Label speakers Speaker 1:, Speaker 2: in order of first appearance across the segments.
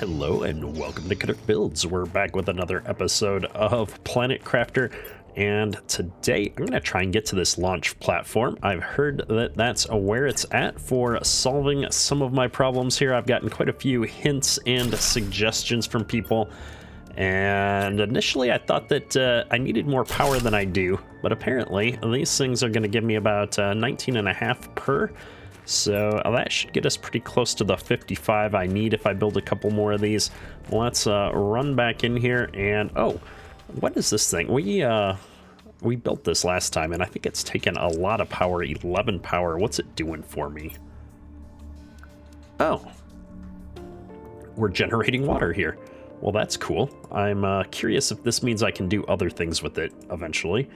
Speaker 1: Hello and welcome to Canuck Builds. We're back with another episode of Planet Crafter, and today I'm going to try and get to this launch platform. I've heard that that's where it's at for solving some of my problems here. I've gotten quite a few hints and suggestions from people, and initially I thought that I needed more power than I do, but apparently these things are going to give me about 19.5 per. So that should get us pretty close to the 55 I need if I build a couple more of these. Let's run back in here and oh, what is this thing? We built this last time and I think it's taken a lot of power, 11 power. What's it doing for me? Oh, we're generating water here. Well, that's cool. I'm curious if this means I can do other things with it eventually.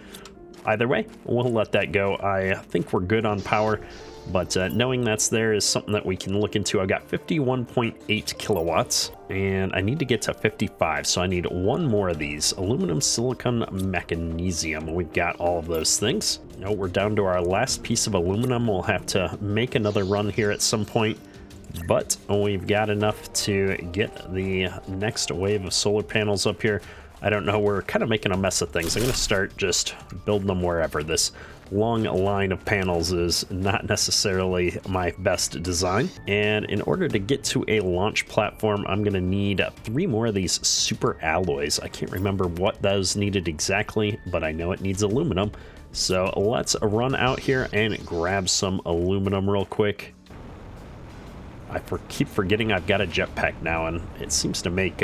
Speaker 1: Either way, we'll let that go. I think we're good on power. But knowing that's there is something that we can look into. I've got 51.8 kilowatts, and I need to get to 55, so I need one more of these. Aluminum, silicon, magnesium. We've got all of those things. Now we're down to our last piece of aluminum. We'll have to make another run here at some point, but we've got enough to get the next wave of solar panels up here. I don't know, we're kind of making a mess of things. I'm going to start just building them wherever. This long line of panels is not necessarily my best design. And in order to get to a launch platform, I'm going to need 3 more of these super alloys. I can't remember what those needed exactly, but I know it needs aluminum. So let's run out here and grab some aluminum real quick. I keep forgetting I've got a jetpack now, and it seems to make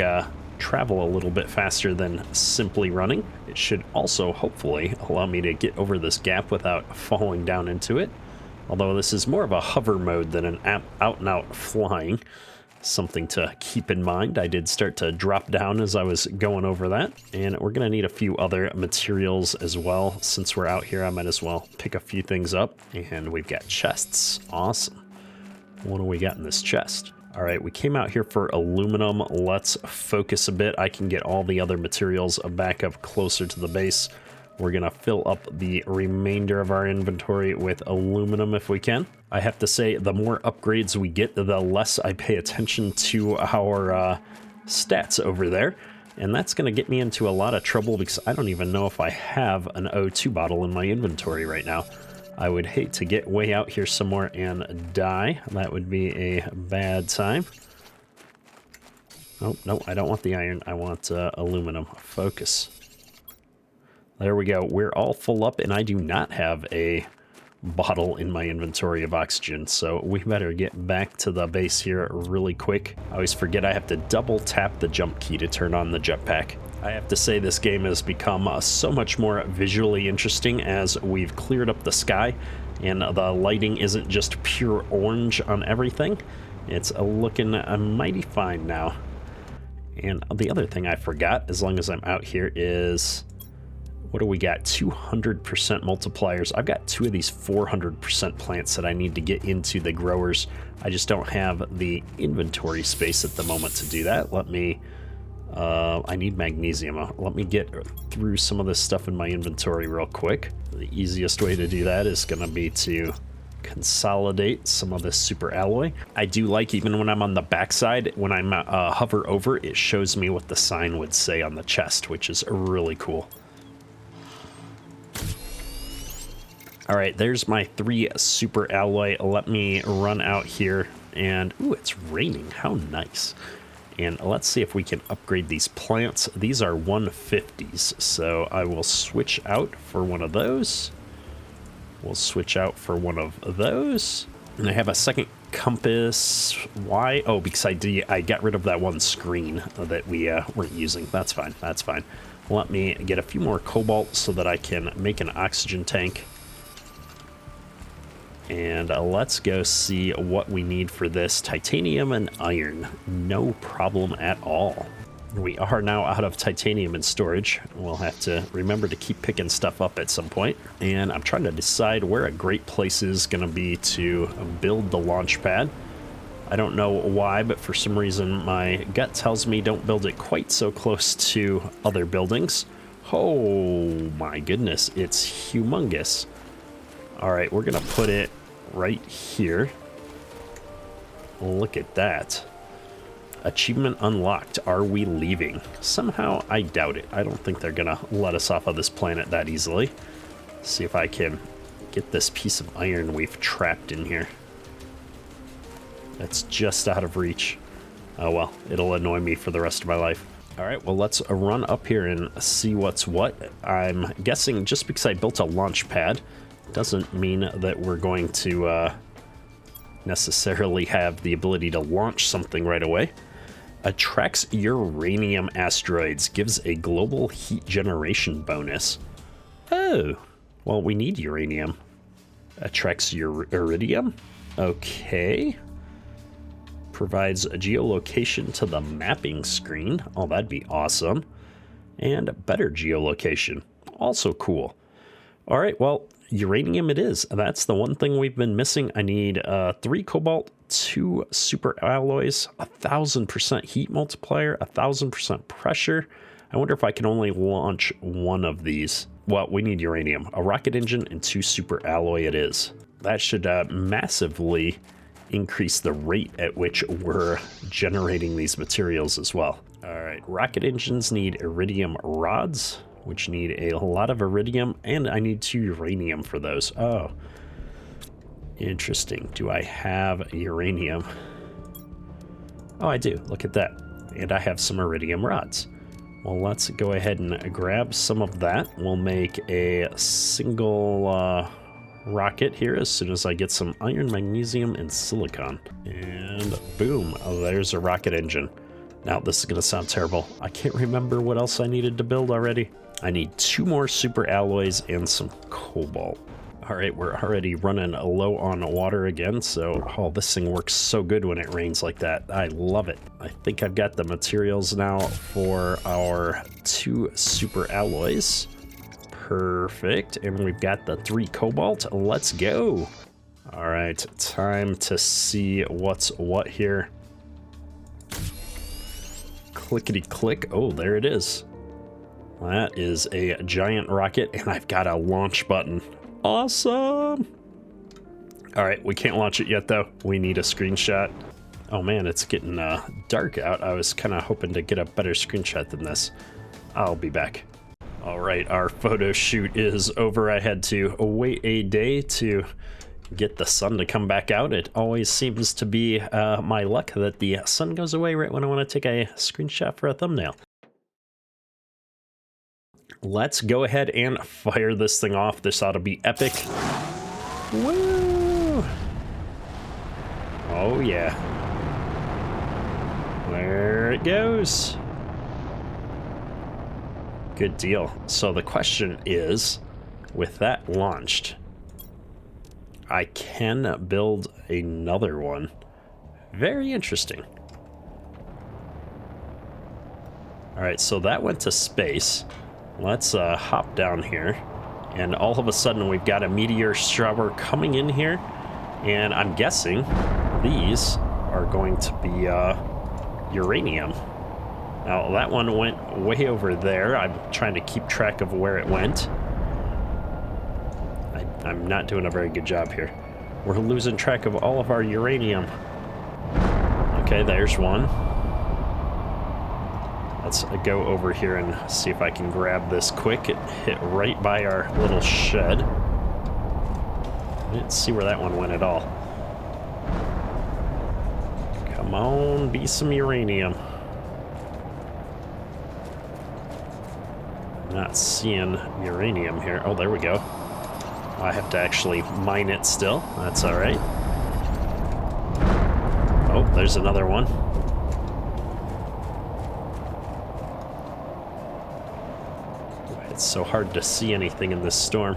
Speaker 1: travel a little bit faster than simply running. It should also hopefully allow me to get over this gap without falling down into it. Although this is more of a hover mode than an out and out flying. Something to keep in mind. I did start to drop down as I was going over that. And we're going to need a few other materials as well. Since we're out here, I might as well pick a few things up. And we've got chests. Awesome. What do we got in this chest? All right, we came out here for aluminum. Let's focus a bit. I can get all the other materials back up closer to the base. We're gonna fill up the remainder of our inventory with aluminum if we can. I have to say, the more upgrades we get, the less I pay attention to our stats over there. And that's gonna get me into a lot of trouble because I don't even know if I have an O2 bottle in my inventory right now. I would hate to get way out here somewhere and die. That would be a bad time. Oh, no, I don't want the iron. I want aluminum. Focus. There we go. We're all full up, and I do not have a bottle in my inventory of oxygen, so we better get back to the base here really quick. I always forget I have to double tap the jump key to turn on the jetpack. I have to say this game has become so much more visually interesting as we've cleared up the sky and the lighting isn't just pure orange on everything. It's looking mighty fine now. And the other thing I forgot, as long as I'm out here, is what do we got? 200% multipliers. I've got 2 of these 400% plants that I need to get into the growers. I just don't have the inventory space at the moment to do that. I need magnesium. Let me get through some of this stuff in my inventory real quick. The easiest way to do that is going to be to consolidate some of this super alloy. I do like, even when I'm on the backside, when I'm hover over, it shows me what the sign would say on the chest, which is really cool. All right, there's my 3 super alloy. Let me run out here and, ooh, it's raining. How nice. And let's see if we can upgrade these plants. These are 150s, so I will switch out for one of those. We'll switch out for one of those. And I have a second compass. Why? Oh, because I got rid of that one screen that we weren't using. That's fine. That's fine. Let me get a few more cobalt so that I can make an oxygen tank. And let's go see what we need for this. Titanium and iron. No problem at all. We are now out of titanium in storage. We'll have to remember to keep picking stuff up at some point. And I'm trying to decide where a great place is going to be to build the launch pad. I don't know why, but for some reason my gut tells me don't build it quite so close to other buildings. Oh my goodness, it's humongous. All right, we're gonna put it right here. Look at that. Achievement unlocked. Are we leaving? Somehow, I doubt it. I don't think they're gonna let us off of this planet that easily. See if I can get this piece of iron we've trapped in here. That's just out of reach. Oh well, it'll annoy me for the rest of my life. All right, well, let's run up here and see what's what. I'm guessing just because I built a launch pad doesn't mean that we're going to necessarily have the ability to launch something right away. Attracts uranium asteroids, gives a global heat generation bonus. Oh, well, we need uranium. Attracts iridium? Okay. Provides a geolocation to the mapping screen. Oh, that'd be awesome. And better geolocation. Also cool. All right, well, uranium it is. That's the one thing we've been missing. I need 3 cobalt, 2 super alloys, 1000% heat multiplier, 1000% pressure. I wonder if I can only launch one of these. Well, we need uranium, a rocket engine, and 2 super alloy it is. That should massively increase the rate at which we're generating these materials as well. All right, rocket engines need iridium rods, which need a lot of iridium, and I need 2 uranium for those. Oh, interesting. Do I have uranium? Oh, I do. Look at that. And I have some iridium rods. Well, let's go ahead and grab some of that. We'll make a single rocket here as soon as I get some iron, magnesium, and silicon. And boom, there's a rocket engine. Now, this is going to sound terrible. I can't remember what else I needed to build already. I need 2 more super alloys and some cobalt. All right, we're already running low on water again, so oh, this thing works so good when it rains like that. I love it. I think I've got the materials now for our 2 super alloys. Perfect, and we've got the 3 cobalt. Let's go. All right, time to see what's what here. Clickety click. Oh, there it is. That is a giant rocket, and I've got a launch button. Awesome. All right, we can't launch it yet though. We need a screenshot. Oh man, it's getting dark out. I was kind of hoping to get a better screenshot than this. I'll be back. All right, our photo shoot is over. I had to wait a day to get the sun to come back out. It always seems to be my luck that the sun goes away right when I want to take a screenshot for a thumbnail. Let's go ahead and fire this thing off. This ought to be epic. Woo! Oh yeah. There it goes. Good deal. So the question is, with that launched, I can build another one. Very interesting. All right, so that went to space. Let's hop down here, and all of a sudden we've got a meteor shower coming in here, and I'm guessing these are going to be uranium. Now that one went way over there. I'm trying to keep track of where it went. I'm not doing a very good job here. We're losing track of all of our uranium. Okay, there's one. Let's go over here and see if I can grab this quick. It hit right by our little shed. I didn't see where that one went at all. Come on, be some uranium. Not seeing uranium here. Oh, there we go. I have to actually mine it still. That's all right. Oh, there's another one. It's so hard to see anything in this storm.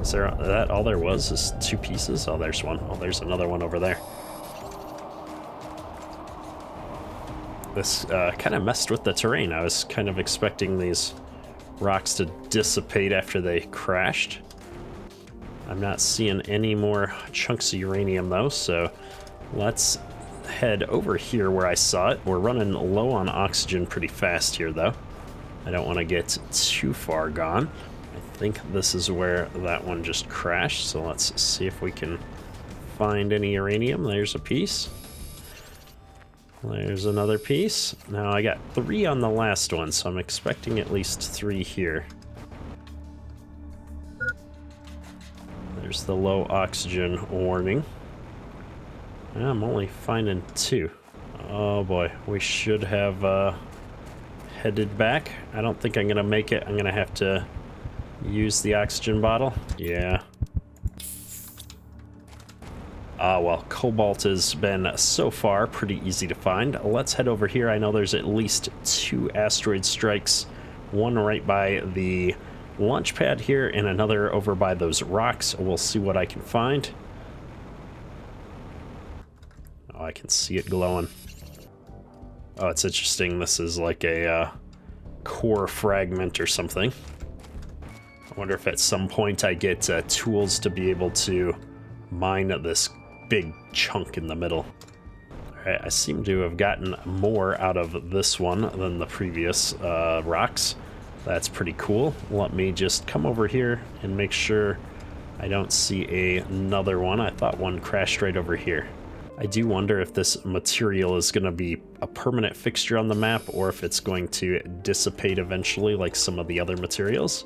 Speaker 1: Is there that all there was is 2 pieces? Oh, there's one. Oh, there's another one over there. This kind of messed with the terrain. I was kind of expecting these rocks to dissipate after they crashed. I'm not seeing any more chunks of uranium though, so let's head over here where I saw it. We're running low on oxygen pretty fast here though. I don't want to get too far gone. I think this is where that one just crashed, so let's see if we can find any uranium. There's a piece. There's another piece. Now I got 3 on the last one, so I'm expecting at least 3 here. There's the low oxygen warning. Yeah, I'm only finding 2. Oh boy, we should have headed back. I don't think I'm gonna make it. I'm gonna have to use the oxygen bottle. Yeah. Well, cobalt has been so far pretty easy to find. Let's head over here. I know there's at least 2 asteroid strikes. One right by the launch pad here and another over by those rocks. We'll see what I can find. Oh, I can see it glowing. Oh, it's interesting. This is like a core fragment or something. I wonder if at some point I get tools to be able to mine this big chunk in the middle. Alright, I seem to have gotten more out of this one than the previous rocks. That's pretty cool. Let me just come over here and make sure I don't see another one. I thought one crashed right over here. I do wonder if this material is going to be a permanent fixture on the map or if it's going to dissipate eventually like some of the other materials.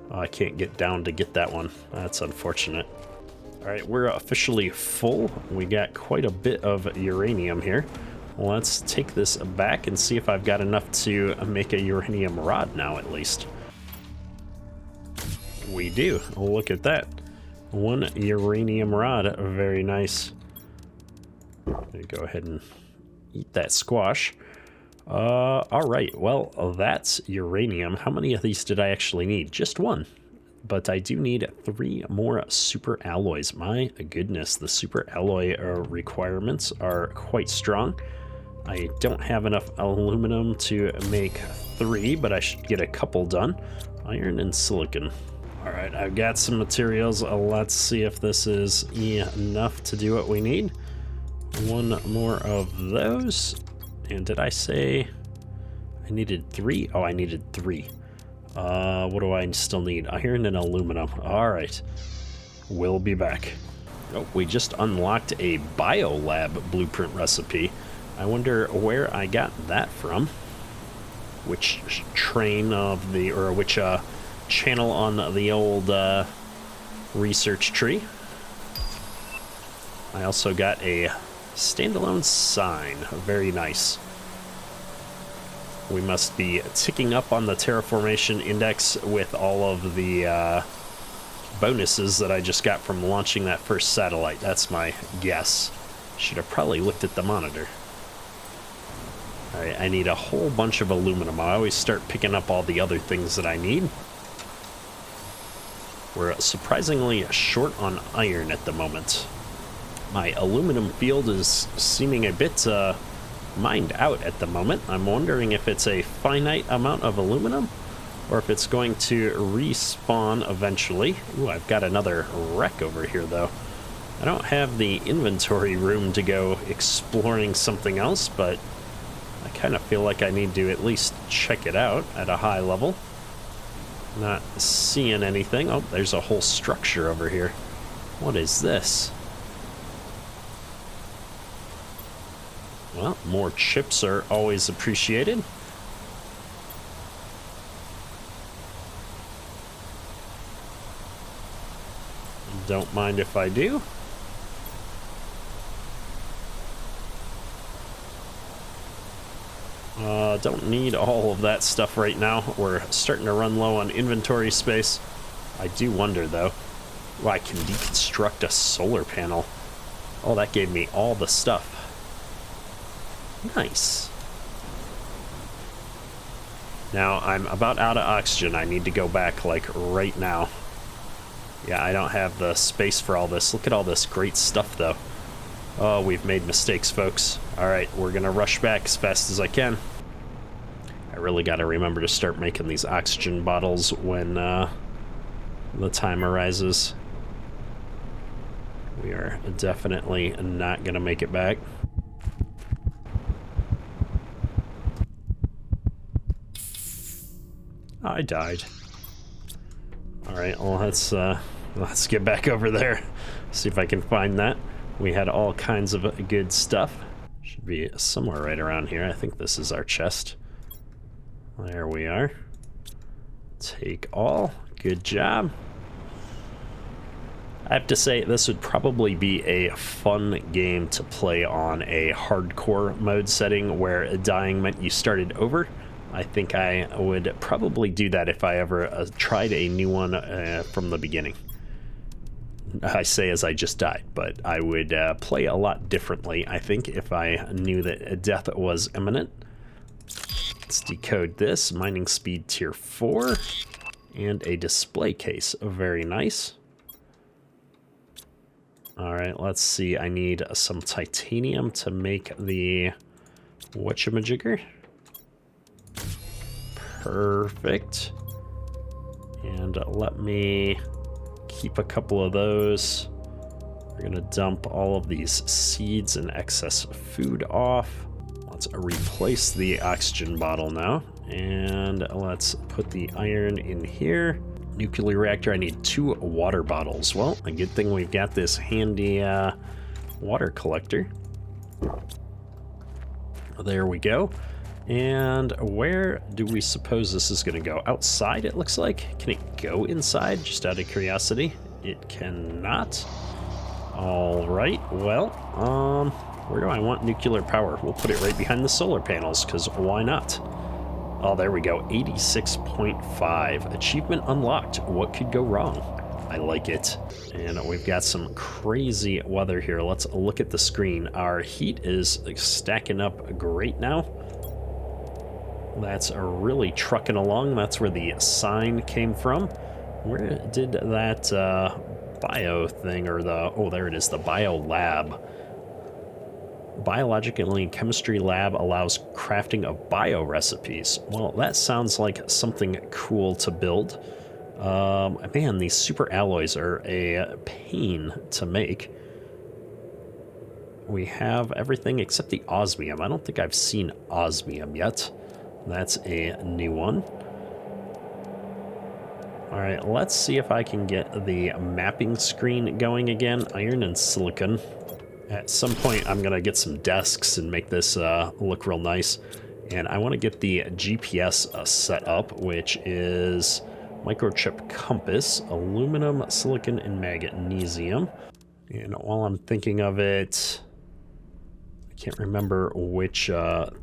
Speaker 1: I can't get down to get that one. That's unfortunate. Alright, we're officially full. We got quite a bit of uranium here. Let's take this back and see if I've got enough to make a uranium rod now at least. We do. Look at that. 1 uranium rod. Very nice. Go ahead and eat that squash. Alright, well, that's uranium. How many of these did I actually need? Just 1. But I do need 3 more super alloys. My goodness, the super alloy requirements are quite strong. I don't have enough aluminum to make 3, but I should get a couple done. Iron and silicon. Alright, I've got some materials. Let's see if this is enough to do what we need. 1 more of those. And did I say I needed 3? Oh, I needed 3. What do I still need? Iron and aluminum. All right. We'll be back. Oh, we just unlocked a biolab blueprint recipe. I wonder where I got that from. Which train of the, or which channel on the old research tree. I also got a standalone sign. Very nice. We must be ticking up on the terraformation index with all of the bonuses that I just got from launching that first satellite. That's my guess. Should have probably looked at the monitor. Alright, I need a whole bunch of aluminum. I always start picking up all the other things that I need. We're surprisingly short on iron at the moment. My aluminum field is seeming a bit mined out at the moment. I'm wondering if it's a finite amount of aluminum or if it's going to respawn eventually. Ooh, I've got another wreck over here though. I don't have the inventory room to go exploring something else, but I kind of feel like I need to at least check it out at a high level. Not seeing anything. Oh, there's a whole structure over here. What is this? Well, more chips are always appreciated. Don't mind if I do. Don't need all of that stuff right now. We're starting to run low on inventory space. I do wonder, though. Well, I can deconstruct a solar panel. Oh, that gave me all the stuff. Nice. Now, I'm about out of oxygen. I need to go back, like, right now. Yeah, I don't have the space for all this. Look at all this great stuff, though. Oh, we've made mistakes, folks. Alright, we're gonna rush back as fast as I can. I really gotta remember to start making these oxygen bottles when the time arises. We are definitely not gonna make it back. I died. Alright, well let's get back over there. See if I can find that. We had all kinds of good stuff. Should be somewhere right around here. I think this is our chest. There we are. Take all. Good job. I have to say, this would probably be a fun game to play on a hardcore mode setting where dying meant you started over. I think I would probably do that if I ever tried a new one from the beginning. I say as I just died, but I would play a lot differently, I think, if I knew that death was imminent. Let's decode this. Mining speed tier 4. And a display case. Very nice. Alright, let's see. I need some titanium to make the whatchamajigger. Perfect. And let me keep a couple of those. We're going to dump all of these seeds and excess food off. Let's replace the oxygen bottle now. And let's put the iron in here. Nuclear reactor, I need 2 water bottles. Well, a good thing we've got this handy water collector. There we go. And where do we suppose this is going to go? Outside, it looks like. Can it go inside? Just out of curiosity. It cannot. All right. Well, where do I want nuclear power? We'll put it right behind the solar panels, because why not? Oh, there we go. 86.5. Achievement unlocked. What could go wrong? I like it. And we've got some crazy weather here. Let's look at the screen. Our heat is stacking up great now. That's really trucking along. That's where the sign came from. Where did that bio thing, or the... Oh, there it is. The bio lab. Biological and chemistry lab allows crafting of bio recipes. Well, that sounds like something cool to build. Man, these super alloys are a pain to make. We have everything except the osmium. I don't think I've seen osmium yet. That's a new one. All right, let's see if I can get the mapping screen going again. Iron and silicon. At some point, I'm going to get some desks and make this look real nice. And I want to get the GPS set up, which is microchip compass, aluminum, silicon, and magnesium. And while I'm thinking of it, I can't remember which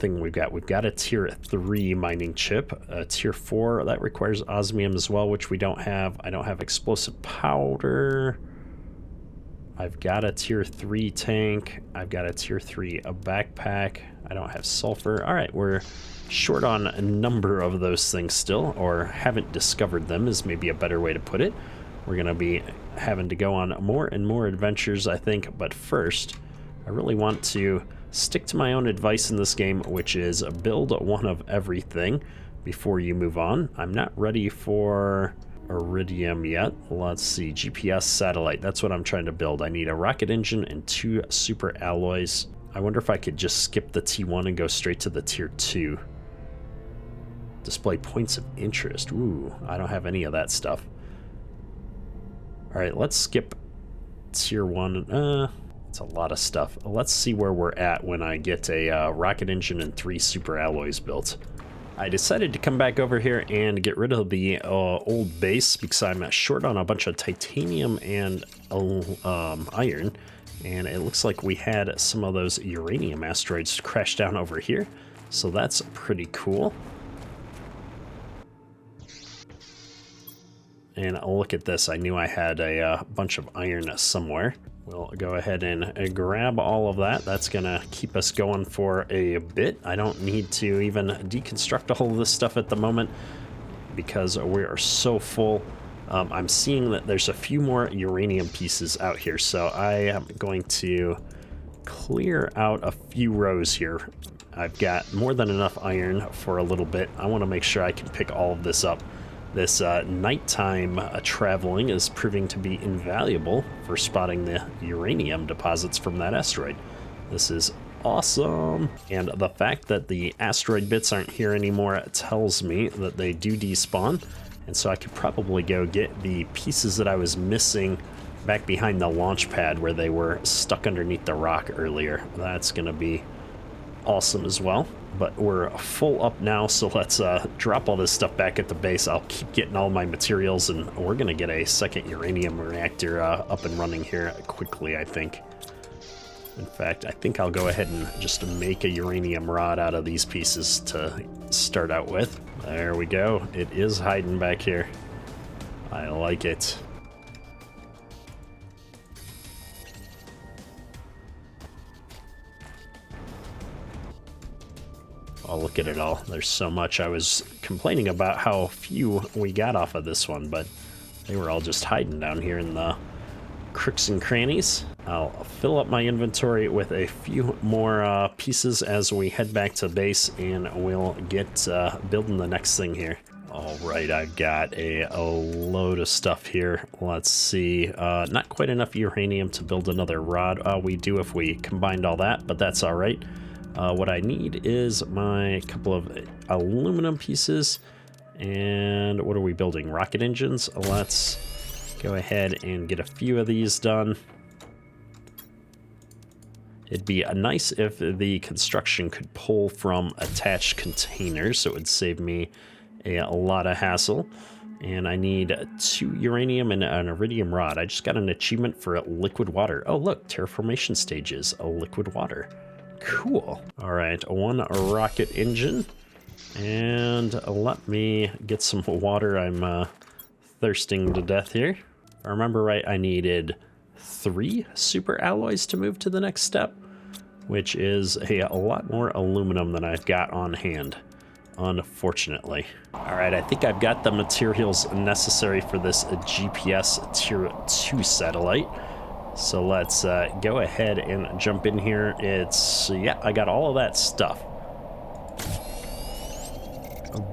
Speaker 1: thing we've got. We've got a tier 3 mining chip. Tier 4, that requires osmium as well, which we don't have. I don't have explosive powder. I've got a tier 3 tank. I've got a tier 3 backpack. I don't have sulfur. All right, we're short on a number of those things still, or haven't discovered them is maybe a better way to put it. We're going to be having to go on more and more adventures, I think. But first, I really want to stick to my own advice in this game, which is build one of everything before you move on. I'm not ready for iridium yet. Let's see, GPS satellite, that's what I'm trying to build. I need a rocket engine and 2 super alloys. I wonder if I could just skip the T1 and go straight to the tier 2. Display points of interest. Ooh, I don't have any of that stuff. All right, let's skip tier 1. It's a lot of stuff. Let's see where we're at when I get a rocket engine and 3 super alloys built. I decided to come back over here and get rid of the old base because I'm short on a bunch of titanium and iron. And it looks like we had some of those uranium asteroids crash down over here. So that's pretty cool. And look at this. I knew I had a bunch of iron somewhere. We'll go ahead and grab all of that. That's going to keep us going for a bit. I don't need to even deconstruct all of this stuff at the moment because we are so full. I'm seeing that there's a few more uranium pieces out here, so I am going to clear out a few rows here. I've got more than enough iron for a little bit. I want to make sure I can pick all of this up. This nighttime traveling is proving to be invaluable for spotting the uranium deposits from that asteroid. This is awesome. And the fact that the asteroid bits aren't here anymore tells me that they do despawn. And so I could probably go get the pieces that I was missing back behind the launch pad where they were stuck underneath the rock earlier. That's going to be awesome as well. But we're full up now, so let's drop all this stuff back at the base. I'll keep getting all my materials, and we're going to get a second uranium reactor up and running here quickly, I think. In fact, I think I'll go ahead and just make a uranium rod out of these pieces to start out with. There we go. It is hiding back here. I like it. Oh, look at it all. There's so much. I was complaining about how few we got off of this one, but they were all just hiding down here in the crooks and crannies. I'll fill up my inventory with a few more pieces as we head back to base, and we'll get building the next thing here. All right, I've got a load of stuff here. Let's see. Not quite enough uranium to build another rod. We do if we combined all that, but that's all right. What I need is my couple of aluminum pieces. And what are we building? Rocket engines? Let's go ahead and get a few of these done. It'd be nice if the construction could pull from attached containers, so it would save me a lot of hassle. And I need 2 uranium and an iridium rod. I just got an achievement for liquid water. Oh, look, terraformation stages, a liquid water. Cool. All right, 1 rocket engine. And let me get some water. I'm thirsting to death here. If I remember right, I needed 3 super alloys to move to the next step, which is a lot more aluminum than I've got on hand, unfortunately. All right, I think I've got the materials necessary for this GPS Tier 2 satellite. So let's go ahead and jump in here. Yeah, I got all of that stuff.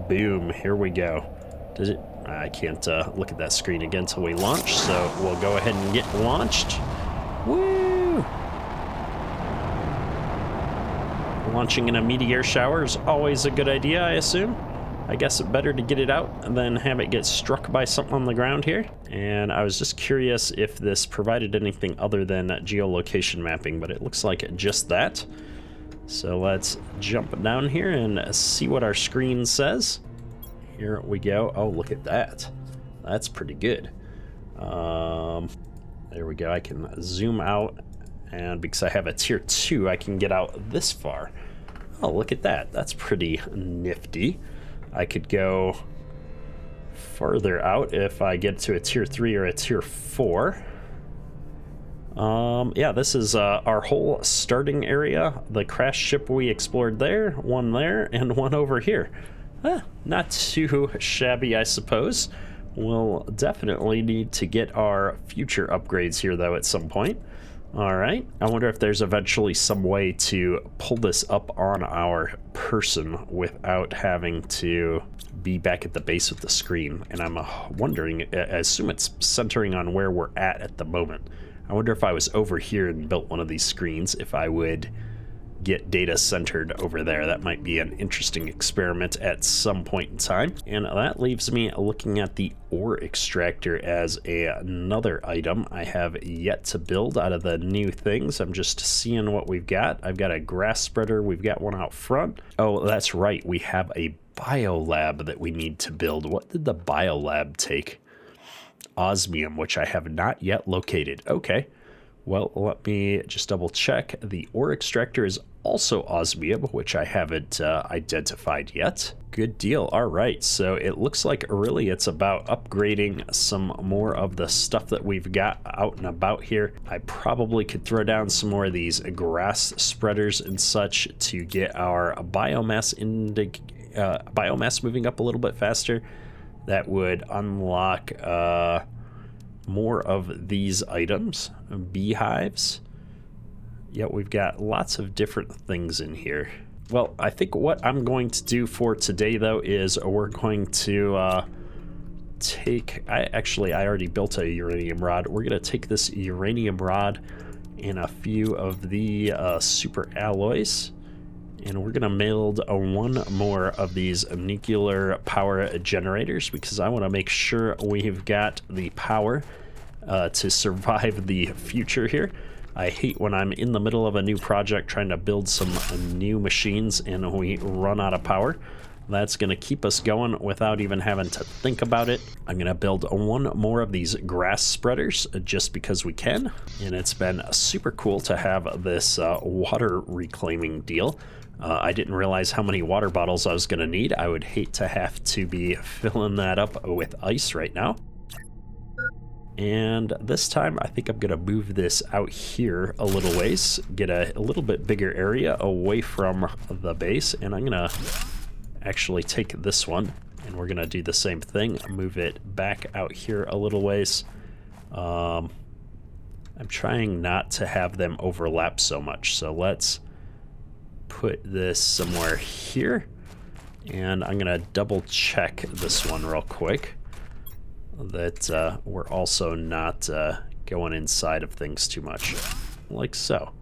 Speaker 1: Boom, here we go. Does it? I can't look at that screen again until we launch, so we'll go ahead and get launched. Woo! Launching in a meteor shower is always a good idea, I assume. I guess it's better to get it out than have it get struck by something on the ground here. And I was just curious if this provided anything other than geolocation mapping, but it looks like just that. So let's jump down here and see what our screen says. Here we go. Oh, look at that. That's pretty good. There we go. I can zoom out, and because I have a tier 2, I can get out this far. Oh, look at that. That's pretty nifty. I could go further out if I get to a tier 3 or a tier 4. Yeah, this is our whole starting area. The crash ship we explored there, 1 there, and 1 over here. Not too shabby, I suppose. We'll definitely need to get our future upgrades here, though, at some point. All right. I wonder if there's eventually some way to pull this up on our person without having to be back at the base of the screen. And I'm wondering, I assume it's centering on where we're at the moment. I wonder if I was over here and built one of these screens, if I would get data centered over there. That might be an interesting experiment at some point in time. And that leaves me looking at the ore extractor as another item I have yet to build out of the new things. I'm just seeing what we've got. I've got a grass spreader. We've got one out front. Oh, that's right. We have a biolab that we need to build. What did the biolab take? Osmium, which I have not yet located. Okay. Well, let me just double check. The ore extractor is also osmium, which I haven't identified yet. Good deal. All right, so it looks like really it's about upgrading some more of the stuff that we've got out and about here. I probably could throw down some more of these grass spreaders and such to get our biomass moving up a little bit faster. That would unlock more of these items. Beehives. Yeah, we've got lots of different things in here. Well, I think what I'm going to do for today, though, is we're going to I already built a uranium rod. We're going to take this uranium rod and a few of the super alloys, and we're going to build 1 more of these nuclear power generators, because I want to make sure we've got the power to survive the future here. I hate when I'm in the middle of a new project trying to build some new machines and we run out of power. That's going to keep us going without even having to think about it. I'm going to build one more of these grass spreaders just because we can. And it's been super cool to have this water reclaiming deal. I didn't realize how many water bottles I was going to need. I would hate to have to be filling that up with ice right now. And this time I think I'm going to move this out here a little ways, get a little bit bigger area away from the base, and I'm going to actually take this one and we're gonna do the same thing, move it back out here a little ways. I'm trying not to have them overlap so much, so let's put this somewhere here, and I'm gonna double check this one real quick that we're also not going inside of things too much, like so.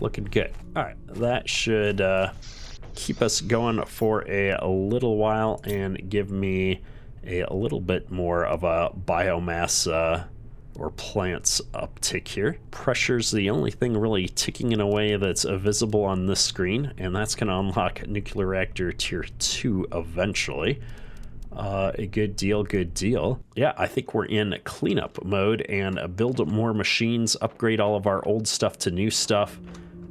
Speaker 1: Looking good. All right, that should keep us going for a little while and give me a little bit more of a biomass or plants uptick here. Pressure's the only thing really ticking in a way that's visible on this screen, and that's going to unlock nuclear reactor tier 2 eventually. A good deal, good deal. Yeah, I think we're in cleanup mode and build more machines, upgrade all of our old stuff to new stuff.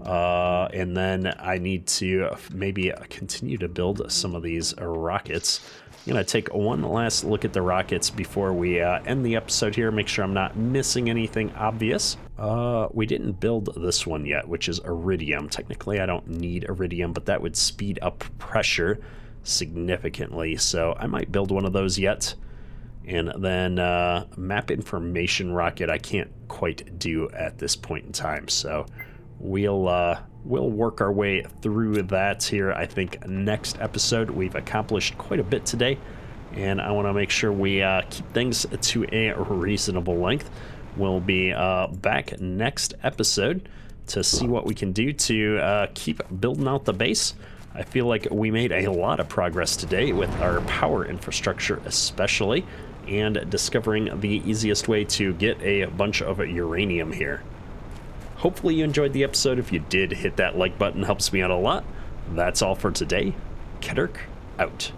Speaker 1: And then I need to maybe continue to build some of these rockets. I'm going to take one last look at the rockets before we end the episode here, make sure I'm not missing anything obvious. We didn't build this one yet, which is iridium. Technically, I don't need iridium, but that would speed up pressure significantly. So I might build one of those yet. And then map information rocket I can't quite do at this point in time. So we'll work our way through that here. I think next episode we've accomplished quite a bit today, and I want to make sure we keep things to a reasonable length. We'll be back next episode to see what we can do to keep building out the base. I feel like we made a lot of progress today with our power infrastructure especially, and discovering the easiest way to get a bunch of uranium here. Hopefully you enjoyed the episode. If you did, hit that like button, helps me out a lot. That's all for today. Ketterk out.